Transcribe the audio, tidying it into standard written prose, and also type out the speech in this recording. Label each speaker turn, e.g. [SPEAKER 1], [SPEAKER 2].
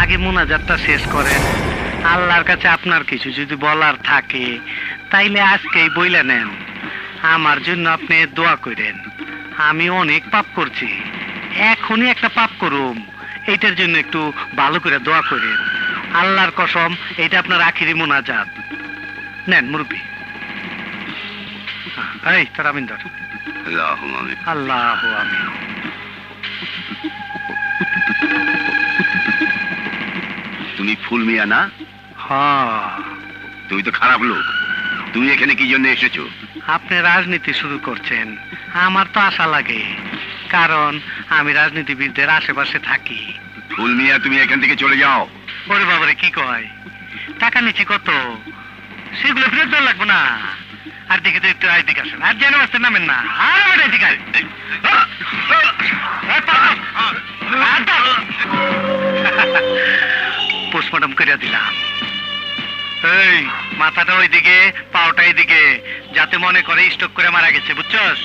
[SPEAKER 1] আগে মোনাজাতটা শেষ করেন। আল্লাহর কাছে আপনার কিছু যদি বলার থাকে তাইলে আজকেই বইলা নেন। আমার জন্য আপনি দোয়া করেন। আমি অনেক পাপ করছি, এখনই একটা পাপ করুম, এইটার জন্য একটু ভালো করে দোয়া করেন। আল্লাহর কসম, এটা আপনার আখিরি মোনাজাত। নেন মুরব্বী। এই তোর আমিন ধর। আল্লাহ আমিন।
[SPEAKER 2] তুমি ফুল মিয়া না?
[SPEAKER 1] হ্যাঁ।
[SPEAKER 2] তুমি তো খারাপ লোক, তুমি এখানে কি জন্য এসেছো?
[SPEAKER 1] আপনি রাজনীতি শুরু করছেন, আমার তো আশা লাগে, কারণ আমি রাজনীতিবিদদের আশেপাশে থাকি।
[SPEAKER 2] ফুল মিয়া, তুমি এখান থেকে চলে যাও।
[SPEAKER 1] ওরে বাবারে, কি কয়? টাকা নিচ্ছি কত, সেগুলো ফেরত দেওয়া লাগবে না। আর দেখে তো একটু এদিকে আসেন, আর যেন আসতে নামেন না। আর আমার এদিকে আয়। পোস্টমর্টম করে দিলাম। এই মাথাটা ওইদিকে, পাওটা এইদিকে, যাতে মনে করে স্ট্রোক করে মারা গেছে, বুঝছস?